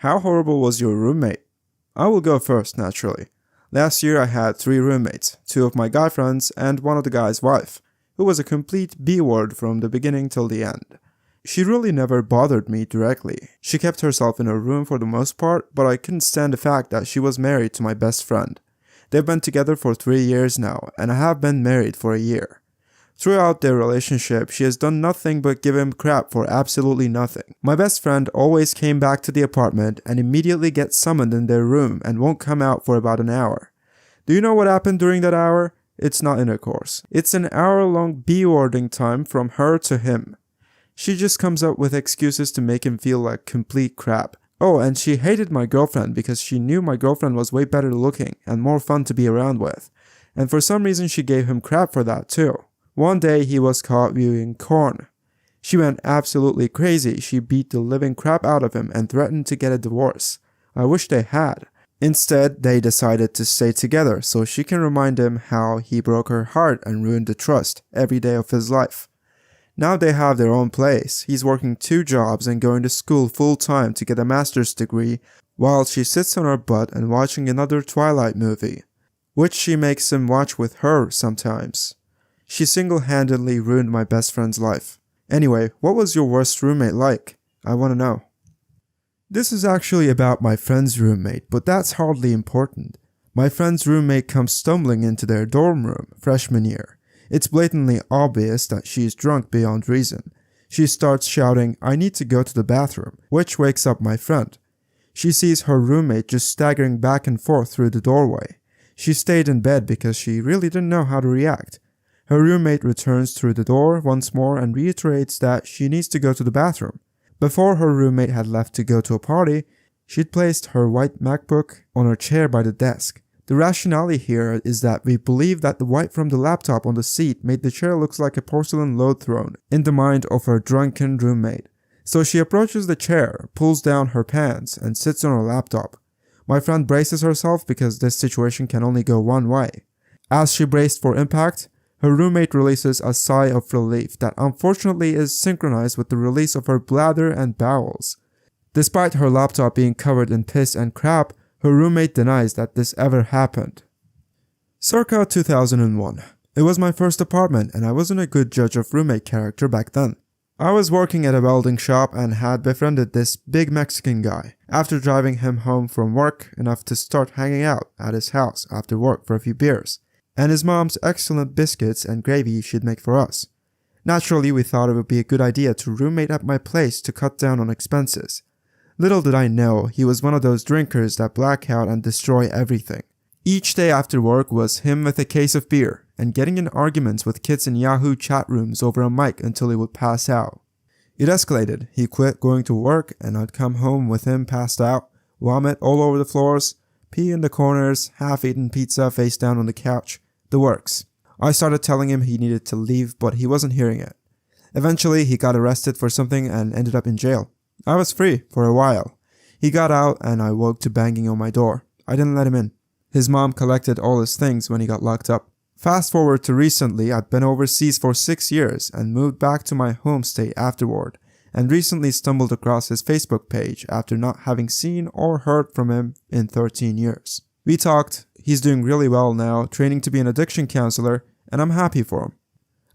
How horrible was your roommate? I will go first, naturally. Last year I had 3 roommates, 2 of my guy friends and one of the guy's wife, who was a complete B-word from the beginning till the end. She really never bothered me directly. She kept herself in her room for the most part, but I couldn't stand the fact that she was married to my best friend. They've been together for 3 years now, and I have been married for a year. Throughout their relationship, she has done nothing but give him crap for absolutely nothing. My best friend always came back to the apartment and immediately gets summoned in their room and won't come out for about an hour. Do you know what happened during that hour? It's not intercourse. It's an hour-long B-wording time from her to him. She just comes up with excuses to make him feel like complete crap. Oh, and she hated my girlfriend because she knew my girlfriend was way better looking and more fun to be around with. And for some reason she gave him crap for that too. One day he was caught viewing porn. She went absolutely crazy. She beat the living crap out of him and threatened to get a divorce. I wish they had. Instead, they decided to stay together so she can remind him how he broke her heart and ruined the trust every day of his life. Now they have their own place. He's working 2 jobs and going to school full time to get a master's degree while she sits on her butt and watching another Twilight movie, which she makes him watch with her sometimes. She single-handedly ruined my best friend's life. Anyway, what was your worst roommate like? I want to know. This is actually about my friend's roommate, but that's hardly important. My friend's roommate comes stumbling into their dorm room, freshman year. It's blatantly obvious that she is drunk beyond reason. She starts shouting, "I need to go to the bathroom," which wakes up my friend. She sees her roommate just staggering back and forth through the doorway. She stayed in bed because she really didn't know how to react. Her roommate returns through the door once more and reiterates that she needs to go to the bathroom. Before her roommate had left to go to a party, she'd placed her white MacBook on her chair by the desk. The rationale here is that we believe that the white from the laptop on the seat made the chair look like a porcelain load throne in the mind of her drunken roommate. So she approaches the chair, pulls down her pants, and sits on her laptop. My friend braces herself because this situation can only go one way. As she braced for impact, her roommate releases a sigh of relief that unfortunately is synchronized with the release of her bladder and bowels. Despite her laptop being covered in piss and crap, her roommate denies that this ever happened. Circa 2001. It was my first apartment and I wasn't a good judge of roommate character back then. I was working at a welding shop and had befriended this big Mexican guy. After driving him home from work enough to start hanging out at his house after work for a few beers, and his mom's excellent biscuits and gravy she'd make for us. Naturally, we thought it would be a good idea to roommate at my place to cut down on expenses. Little did I know, he was one of those drinkers that black out and destroy everything. Each day after work was him with a case of beer, and getting in arguments with kids in Yahoo chat rooms over a mic until he would pass out. It escalated. He quit going to work, and I'd come home with him passed out, vomit all over the floors, pee in the corners, half-eaten pizza face down on the couch. The works. I started telling him he needed to leave, but he wasn't hearing it. Eventually, he got arrested for something and ended up in jail. I was free for a while. He got out and I woke to banging on my door. I didn't let him in. His mom collected all his things when he got locked up. Fast forward to recently, I'd been overseas for 6 years and moved back to my home state afterward, and recently stumbled across his Facebook page after not having seen or heard from him in 13 years. We talked. He's doing really well now, training to be an addiction counselor, and I'm happy for him.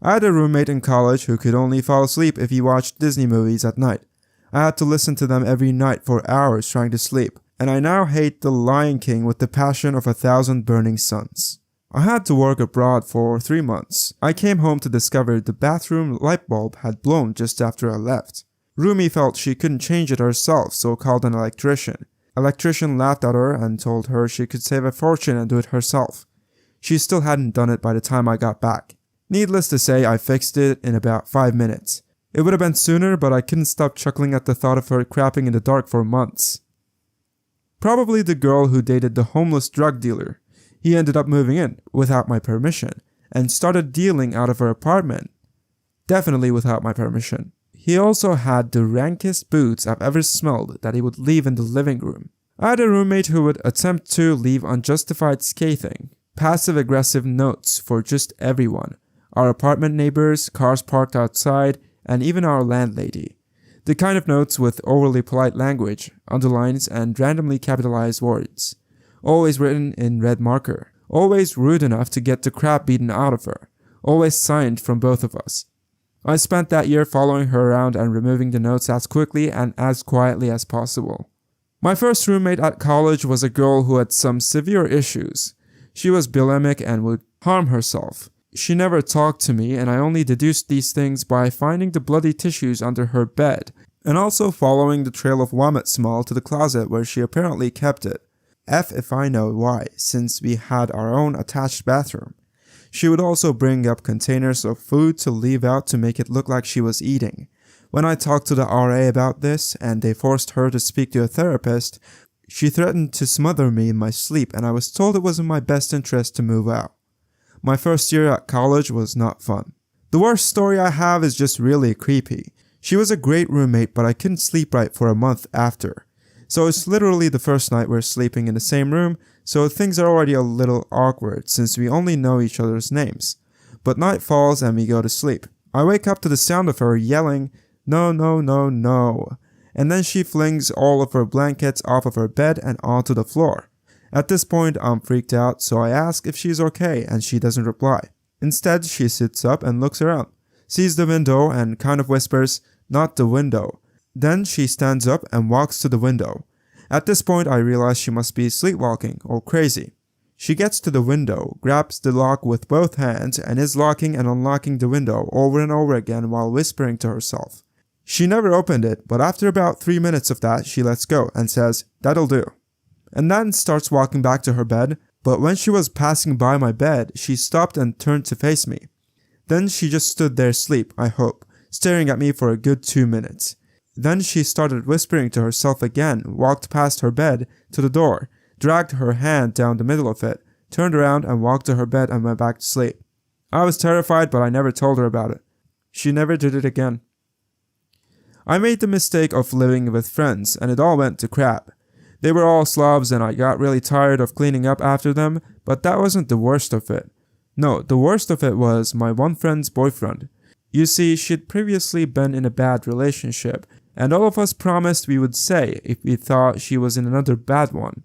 I had a roommate in college who could only fall asleep if he watched Disney movies at night. I had to listen to them every night for hours trying to sleep, and I now hate The Lion King with the passion of 1,000 burning suns. I had to work abroad for 3 months. I came home to discover the bathroom light bulb had blown just after I left. Roomie felt she couldn't change it herself, so called an electrician. Electrician laughed at her and told her she could save a fortune and do it herself. She still hadn't done it by the time I got back. Needless to say, I fixed it in about 5 minutes. It would have been sooner, but I couldn't stop chuckling at the thought of her crapping in the dark for months. Probably the girl who dated the homeless drug dealer. He ended up moving in, without my permission, and started dealing out of her apartment. Definitely without my permission. He also had the rankest boots I've ever smelled that he would leave in the living room. I had a roommate who would attempt to leave unjustified scathing, passive-aggressive notes for just everyone. Our apartment neighbors, cars parked outside, and even our landlady. The kind of notes with overly polite language, underlines, and randomly capitalized words. Always written in red marker. Always rude enough to get the crap beaten out of her. Always signed from both of us. I spent that year following her around and removing the notes as quickly and as quietly as possible. My first roommate at college was a girl who had some severe issues. She was bulimic and would harm herself. She never talked to me, and I only deduced these things by finding the bloody tissues under her bed, and also following the trail of vomit smell to the closet where she apparently kept it. F if I know why, since we had our own attached bathroom. She would also bring up containers of food to leave out to make it look like she was eating. When I talked to the RA about this, and they forced her to speak to a therapist, she threatened to smother me in my sleep, and I was told it was in my best interest to move out. My first year at college was not fun. The worst story I have is just really creepy. She was a great roommate, but I couldn't sleep right for a month after. So it's literally the first night we're sleeping in the same room, so things are already a little awkward since we only know each other's names. But night falls and we go to sleep. I wake up to the sound of her yelling, "No, no, no, no." And then she flings all of her blankets off of her bed and onto the floor. At this point, I'm freaked out, so I ask if she's okay, and she doesn't reply. Instead, she sits up and looks around, sees the window, and kind of whispers, "Not the window." Then she stands up and walks to the window. At this point, I realize she must be sleepwalking or crazy. She gets to the window, grabs the lock with both hands, and is locking and unlocking the window over and over again while whispering to herself. She never opened it, but after about 3 minutes of that, she lets go and says, "That'll do." And then starts walking back to her bed, but when she was passing by my bed, she stopped and turned to face me. Then she just stood there asleep, I hope, staring at me for a good 2 minutes. Then she started whispering to herself again, walked past her bed to the door, dragged her hand down the middle of it, turned around and walked to her bed and went back to sleep. I was terrified, but I never told her about it. She never did it again. I made the mistake of living with friends, and it all went to crap. They were all slobs and I got really tired of cleaning up after them, but that wasn't the worst of it. No, the worst of it was my one friend's boyfriend. You see, she'd previously been in a bad relationship, and all of us promised we would say if we thought she was in another bad one.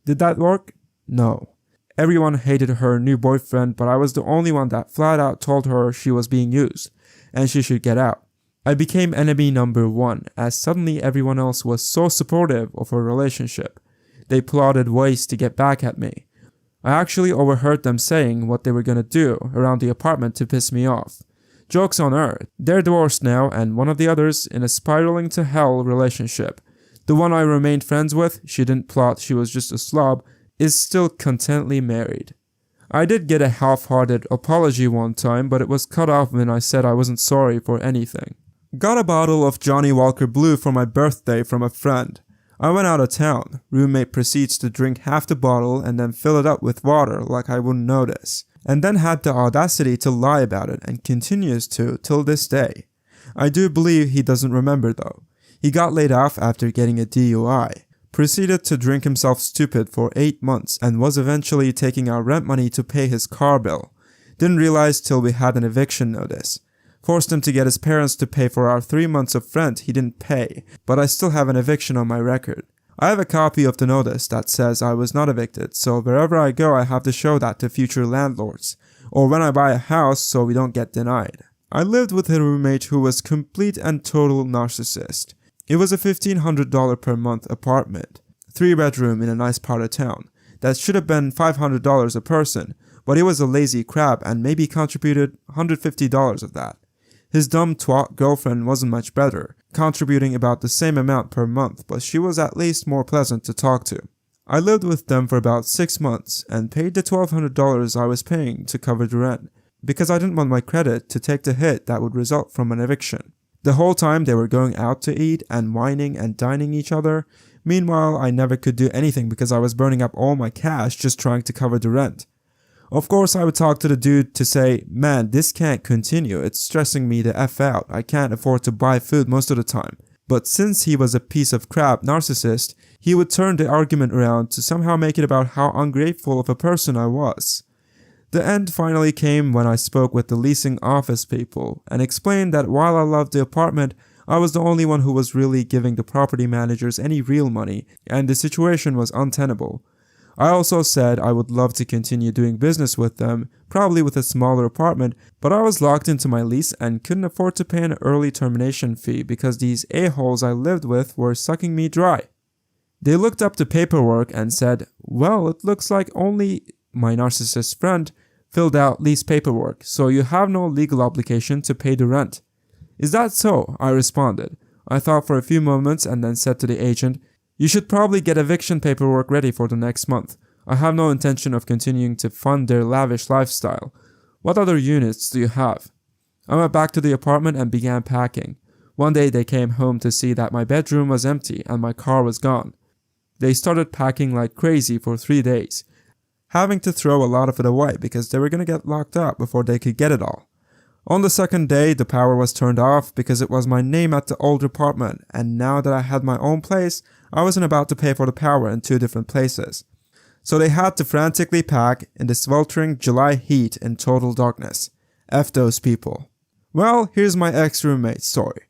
Did that work? No. Everyone hated her new boyfriend, but I was the only one that flat out told her she was being used, and she should get out. I became enemy number 1, as suddenly everyone else was so supportive of her relationship. They plotted ways to get back at me. I actually overheard them saying what they were gonna do around the apartment to piss me off. Joke's on her, they're divorced now, and one of the others in a spiraling to hell relationship. The one I remained friends with, she didn't plot, she was just a slob, is still contentedly married. I did get a half-hearted apology one time, but it was cut off when I said I wasn't sorry for anything. Got a bottle of Johnny Walker Blue for my birthday from a friend. I went out of town. Roommate proceeds to drink half the bottle and then fill it up with water like I wouldn't notice. And then had the audacity to lie about it and continues to till this day. I do believe he doesn't remember though. He got laid off after getting a DUI. Proceeded to drink himself stupid for 8 months and was eventually taking our rent money to pay his car bill. Didn't realize till we had an eviction notice. Forced him to get his parents to pay for our 3 months of rent he didn't pay, but I still have an eviction on my record. I have a copy of the notice that says I was not evicted, so wherever I go I have to show that to future landlords, or when I buy a house so we don't get denied. I lived with a roommate who was complete and total narcissist. It was a $1,500 per month apartment, 3-bedroom in a nice part of town. That should have been $500 a person, but he was a lazy crap and maybe contributed $150 of that. His dumb twat girlfriend wasn't much better, contributing about the same amount per month, but she was at least more pleasant to talk to. I lived with them for about 6 months and paid the $1,200 I was paying to cover the rent, because I didn't want my credit to take the hit that would result from an eviction. The whole time they were going out to eat and whining and dining each other. Meanwhile, I never could do anything because I was burning up all my cash just trying to cover the rent. Of course, I would talk to the dude to say, "Man, this can't continue, it's stressing me the F out, I can't afford to buy food most of the time." But since he was a piece of crap narcissist, he would turn the argument around to somehow make it about how ungrateful of a person I was. The end finally came when I spoke with the leasing office people and explained that while I loved the apartment, I was the only one who was really giving the property managers any real money, and the situation was untenable. I also said I would love to continue doing business with them, probably with a smaller apartment, but I was locked into my lease and couldn't afford to pay an early termination fee because these a-holes I lived with were sucking me dry. They looked up the paperwork and said, well, it looks like only my narcissist friend filled out lease paperwork, so you have no legal obligation to pay the rent. Is that so? I responded. I thought for a few moments and then said to the agent, you should probably get eviction paperwork ready for the next month. I have no intention of continuing to fund their lavish lifestyle. What other units do you have? I went back to the apartment and began packing. One day they came home to see that my bedroom was empty and my car was gone. They started packing like crazy for 3 days, having to throw a lot of it away because they were going to get locked up before they could get it all. On the second day, the power was turned off because it was my name at the old apartment, and now that I had my own place, I wasn't about to pay for the power in 2 different places. So they had to frantically pack in the sweltering July heat in total darkness. F those people. Well, here's my ex-roommate's story.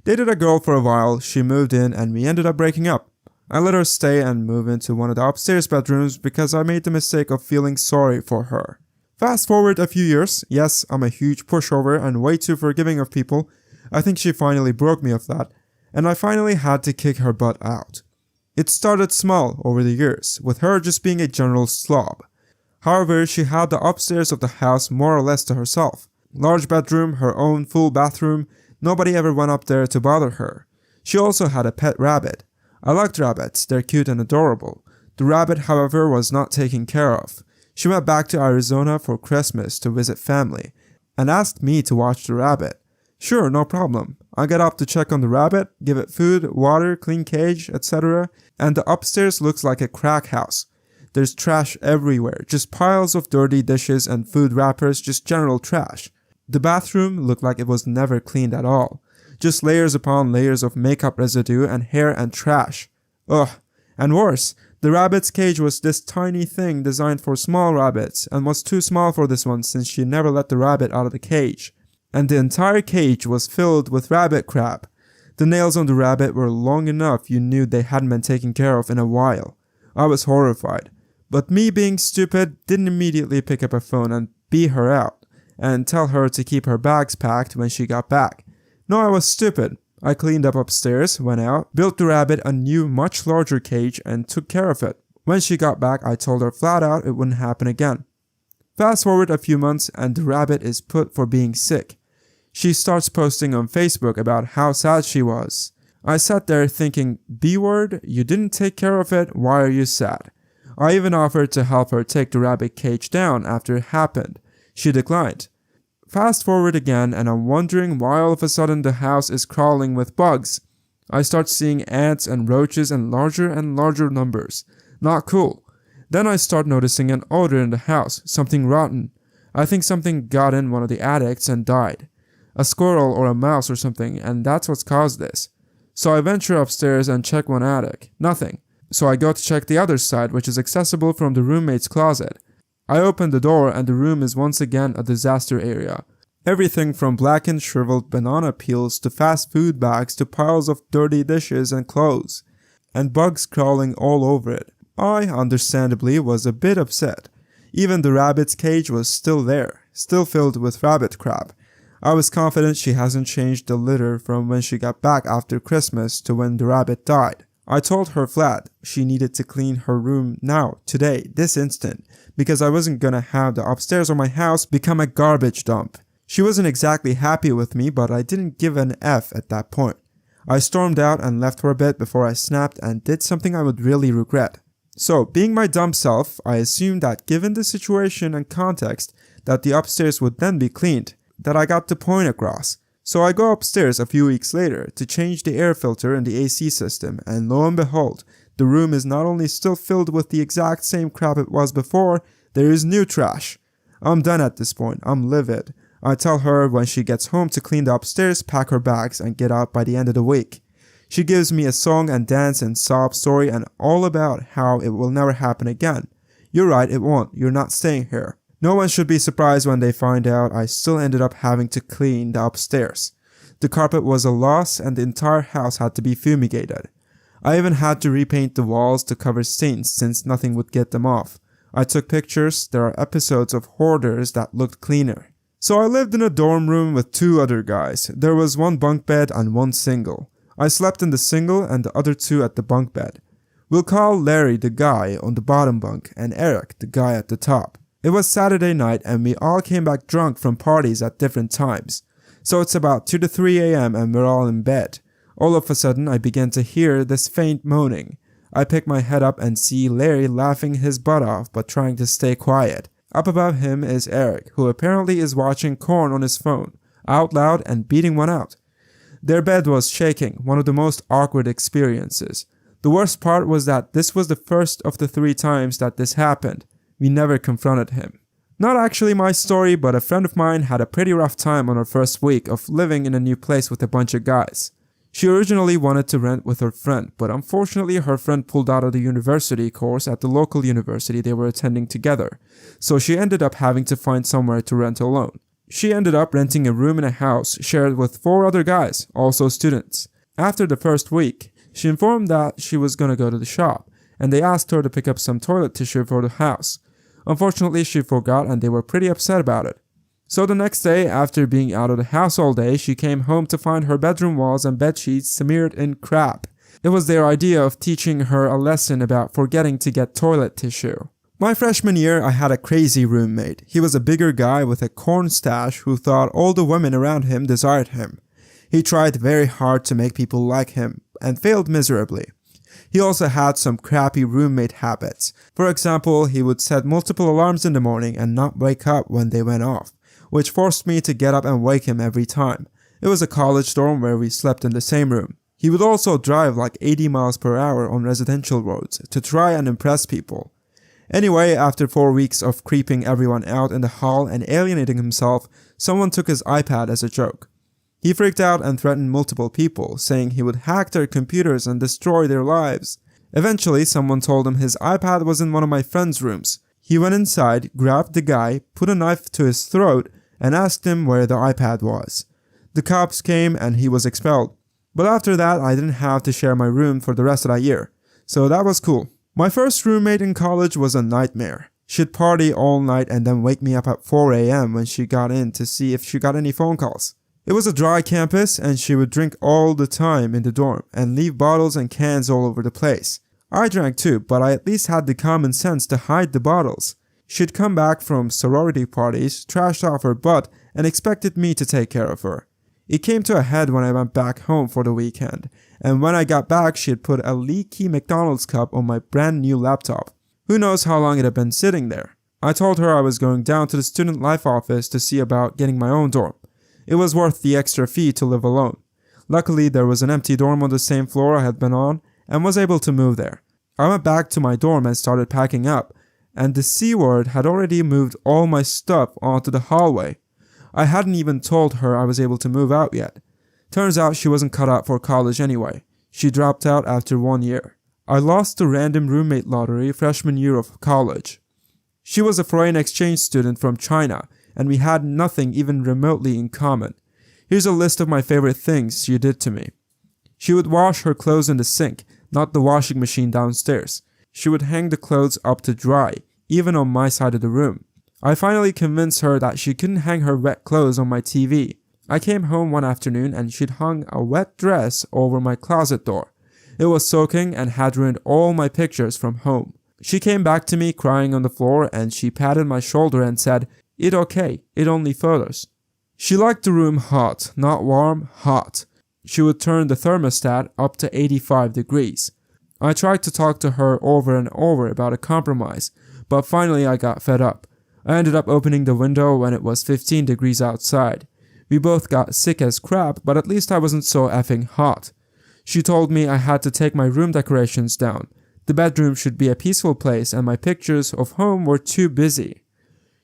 Dated a girl for a while, she moved in, and we ended up breaking up. I let her stay and move into one of the upstairs bedrooms because I made the mistake of feeling sorry for her. Fast forward a few years, yes, I'm a huge pushover and way too forgiving of people. I think she finally broke me of that, and I finally had to kick her butt out. It started small over the years, with her just being a general slob. However, she had the upstairs of the house more or less to herself. Large bedroom, her own full bathroom, nobody ever went up there to bother her. She also had a pet rabbit. I liked rabbits, they're cute and adorable. The rabbit, however, was not taken care of. She went back to Arizona for Christmas to visit family, and asked me to watch the rabbit. Sure, no problem. I got up to check on the rabbit, give it food, water, clean cage, etc. And the upstairs looks like a crack house. There's trash everywhere, just piles of dirty dishes and food wrappers, just general trash. The bathroom looked like it was never cleaned at all. Just layers upon layers of makeup residue and hair and trash. Ugh. And worse, the rabbit's cage was this tiny thing designed for small rabbits and was too small for this one since she never let the rabbit out of the cage. And the entire cage was filled with rabbit crap. The nails on the rabbit were long enough you knew they hadn't been taken care of in a while. I was horrified. But me being stupid didn't immediately pick up a phone and bee her out and tell her to keep her bags packed when she got back. No, I was stupid. I cleaned up upstairs, went out, built the rabbit a new, much larger cage, and took care of it. When she got back, I told her flat out it wouldn't happen again. Fast forward a few months, and the rabbit is put for being sick. She starts posting on Facebook about how sad she was. I sat there thinking, B-word, you didn't take care of it, why are you sad? I even offered to help her take the rabbit cage down after it happened. She declined. Fast forward again, and I'm wondering why all of a sudden the house is crawling with bugs. I start seeing ants and roaches in larger and larger numbers. Not cool. Then I start noticing an odor in the house, something rotten. I think something got in one of the attics and died. A squirrel or a mouse or something, and that's what's caused this. So I venture upstairs and check one attic. Nothing. So I go to check the other side, which is accessible from the roommate's closet. I open the door and the room is once again a disaster area. Everything from blackened shriveled banana peels to fast food bags to piles of dirty dishes and clothes. And bugs crawling all over it. I, understandably, was a bit upset. Even the rabbit's cage was still there, still filled with rabbit crap. I was confident she hasn't changed the litter from when she got back after Christmas to when the rabbit died. I told her flat she needed to clean her room now, today, this instant, because I wasn't gonna have the upstairs of my house become a garbage dump. She wasn't exactly happy with me, but I didn't give an F at that point. I stormed out and left for a bit before I snapped and did something I would really regret. So, being my dumb self, I assumed that given the situation and context, that the upstairs would then be cleaned, that I got the point across. So I go upstairs a few weeks later to change the air filter in the AC system, and lo and behold, the room is not only still filled with the exact same crap it was before, there is new trash. I'm done at this point, I'm livid. I tell her when she gets home to clean the upstairs, pack her bags, and get out by the end of the week. She gives me a song and dance and sob story and all about how it will never happen again. You're right, it won't, you're not staying here. No one should be surprised when they find out I still ended up having to clean the upstairs. The carpet was a loss and the entire house had to be fumigated. I even had to repaint the walls to cover stains since nothing would get them off. I took pictures. There are episodes of Hoarders that looked cleaner. So I lived in a dorm room with 2 other guys. There was 1 bunk bed and 1 single. I slept in the single and the other 2 at the bunk bed. We'll call Larry the guy on the bottom bunk and Eric the guy at the top. It was Saturday night and we all came back drunk from parties at different times. So it's about 2 to 3 a.m. and we're all in bed. All of a sudden I began to hear this faint moaning. I pick my head up and see Larry laughing his butt off but trying to stay quiet. Up above him is Eric, who apparently is watching Korn on his phone, out loud and beating one out. Their bed was shaking, one of the most awkward experiences. The worst part was that this was the first of the 3 times that this happened. We never confronted him. Not actually my story, but a friend of mine had a pretty rough time on her first week of living in a new place with a bunch of guys. She originally wanted to rent with her friend, but unfortunately her friend pulled out of the university course at the local university they were attending together, so she ended up having to find somewhere to rent alone. She ended up renting a room in a house shared with 4 other guys, also students. After the first week, she informed that she was gonna go to the shop, and they asked her to pick up some toilet tissue for the house. Unfortunately, she forgot and they were pretty upset about it. So the next day, after being out of the house all day, she came home to find her bedroom walls and bedsheets smeared in crap. It was their idea of teaching her a lesson about forgetting to get toilet tissue. My freshman year, I had a crazy roommate. He was a bigger guy with a corn stash who thought all the women around him desired him. He tried very hard to make people like him and failed miserably. He also had some crappy roommate habits. For example, he would set multiple alarms in the morning and not wake up when they went off, which forced me to get up and wake him every time. It was a college dorm where we slept in the same room. He would also drive like 80 miles per hour on residential roads to try and impress people. Anyway, after 4 weeks of creeping everyone out in the hall and alienating himself, someone took his iPad as a joke. He freaked out and threatened multiple people, saying he would hack their computers and destroy their lives. Eventually, someone told him his iPad was in one of my friend's rooms. He went inside, grabbed the guy, put a knife to his throat, and asked him where the iPad was. The cops came and he was expelled. But after that, I didn't have to share my room for the rest of that year. So that was cool. My first roommate in college was a nightmare. She'd party all night and then wake me up at 4 a.m. when she got in to see if she got any phone calls. It was a dry campus and she would drink all the time in the dorm and leave bottles and cans all over the place. I drank too, but I at least had the common sense to hide the bottles. She'd come back from sorority parties, trashed off her butt, and expected me to take care of her. It came to a head when I went back home for the weekend, and when I got back she had put a leaky McDonald's cup on my brand new laptop. Who knows how long it had been sitting there. I told her I was going down to the student life office to see about getting my own dorm. It was worth the extra fee to live alone. Luckily, there was an empty dorm on the same floor I had been on, and was able to move there. I went back to my dorm and started packing up, and the C-word had already moved all my stuff onto the hallway. I hadn't even told her I was able to move out yet. Turns out she wasn't cut out for college anyway. She dropped out after 1 year. I lost the random roommate lottery freshman year of college. She was a foreign exchange student from China, and we had nothing even remotely in common. Here's a list of my favorite things she did to me. She would wash her clothes in the sink, not the washing machine downstairs. She would hang the clothes up to dry, even on my side of the room. I finally convinced her that she couldn't hang her wet clothes on my TV. I came home one afternoon and she'd hung a wet dress over my closet door. It was soaking and had ruined all my pictures from home. She came back to me crying on the floor and she patted my shoulder and said, "It okay, it only photos." She liked the room hot, not warm, hot. She would turn the thermostat up to 85 degrees. I tried to talk to her over and over about a compromise, but finally I got fed up. I ended up opening the window when it was 15 degrees outside. We both got sick as crap, but at least I wasn't so effing hot. She told me I had to take my room decorations down. The bedroom should be a peaceful place and my pictures of home were too busy.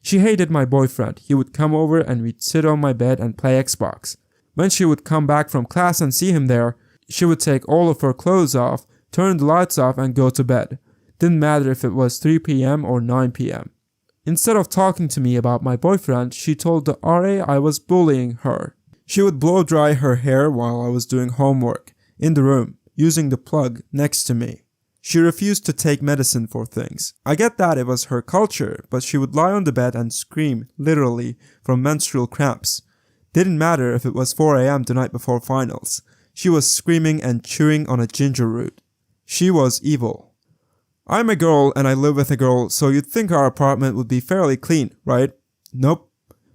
She hated my boyfriend. He would come over and we'd sit on my bed and play Xbox. When she would come back from class and see him there, she would take all of her clothes off, turn the lights off and go to bed. Didn't matter if it was 3 p.m. or 9 p.m. Instead of talking to me about my boyfriend, she told the RA I was bullying her. She would blow dry her hair while I was doing homework in the room, using the plug next to me. She refused to take medicine for things. I get that it was her culture, but she would lie on the bed and scream, literally, from menstrual cramps. Didn't matter if it was 4 a.m. the night before finals. She was screaming and chewing on a ginger root. She was evil. I'm a girl and I live with a girl, so you'd think our apartment would be fairly clean, right? Nope.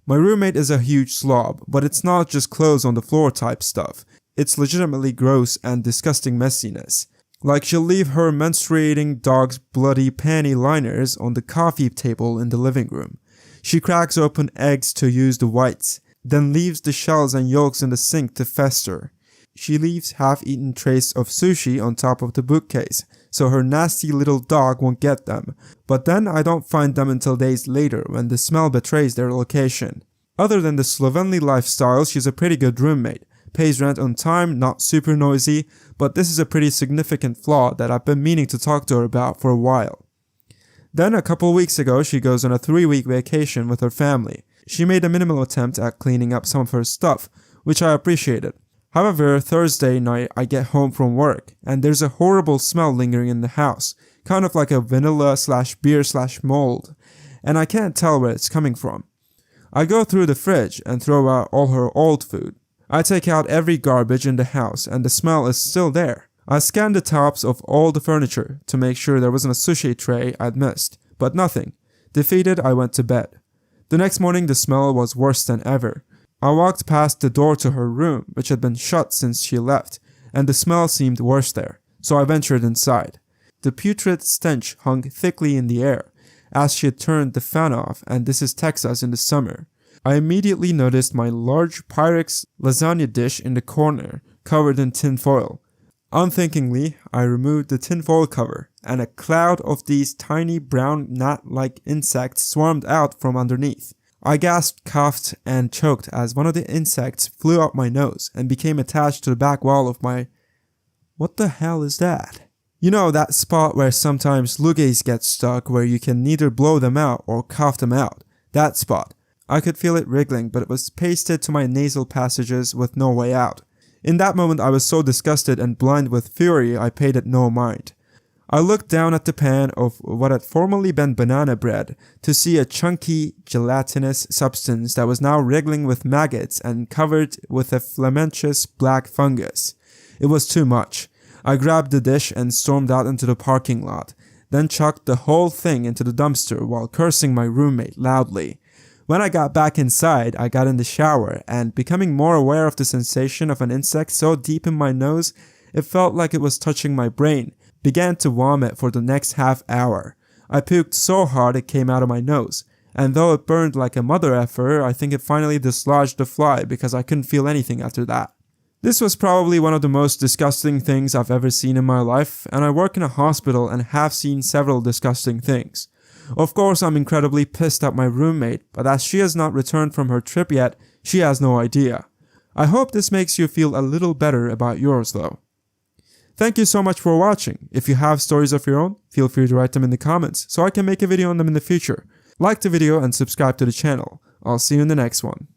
My roommate is a huge slob, but it's not just clothes on the floor type stuff. It's legitimately gross and disgusting messiness. Like she'll leave her menstruating dog's bloody panty liners on the coffee table in the living room. She cracks open eggs to use the whites, then leaves the shells and yolks in the sink to fester. She leaves half-eaten trays of sushi on top of the bookcase, so her nasty little dog won't get them. But then I don't find them until days later when the smell betrays their location. Other than the slovenly lifestyle, she's a pretty good roommate. Pays rent on time, not super noisy, but this is a pretty significant flaw that I've been meaning to talk to her about for a while. Then a couple weeks ago, she goes on a 3-week vacation with her family. She made a minimal attempt at cleaning up some of her stuff, which I appreciated. However, Thursday night I get home from work, and there's a horrible smell lingering in the house, kind of like a vanilla/beer/mold, and I can't tell where it's coming from. I go through the fridge and throw out all her old food. I take out every garbage in the house and the smell is still there. I scan the tops of all the furniture to make sure there wasn't a sushi tray I'd missed, but nothing. Defeated, I went to bed. The next morning the smell was worse than ever. I walked past the door to her room, which had been shut since she left, and the smell seemed worse there, so I ventured inside. The putrid stench hung thickly in the air, as she had turned the fan off, and this is Texas in the summer. I immediately noticed my large Pyrex lasagna dish in the corner, covered in tin foil. Unthinkingly, I removed the tin foil cover, and a cloud of these tiny brown gnat-like insects swarmed out from underneath. I gasped, coughed, and choked as one of the insects flew up my nose and became attached to the back wall of my... What the hell is that? You know, that spot where sometimes loogies get stuck where you can neither blow them out or cough them out. That spot. I could feel it wriggling, but it was pasted to my nasal passages with no way out. In that moment I was so disgusted and blind with fury I paid it no mind. I looked down at the pan of what had formerly been banana bread to see a chunky, gelatinous substance that was now wriggling with maggots and covered with a filamentous black fungus. It was too much. I grabbed the dish and stormed out into the parking lot, then chucked the whole thing into the dumpster while cursing my roommate loudly. When I got back inside, I got in the shower, and becoming more aware of the sensation of an insect so deep in my nose, it felt like it was touching my brain, began to vomit for the next half hour. I puked so hard it came out of my nose, and though it burned like a mother effer, I think it finally dislodged the fly because I couldn't feel anything after that. This was probably one of the most disgusting things I've ever seen in my life, and I work in a hospital and have seen several disgusting things. Of course, I'm incredibly pissed at my roommate, but as she has not returned from her trip yet, she has no idea. I hope this makes you feel a little better about yours though. Thank you so much for watching. If you have stories of your own, feel free to write them in the comments so I can make a video on them in the future. Like the video and subscribe to the channel. I'll see you in the next one.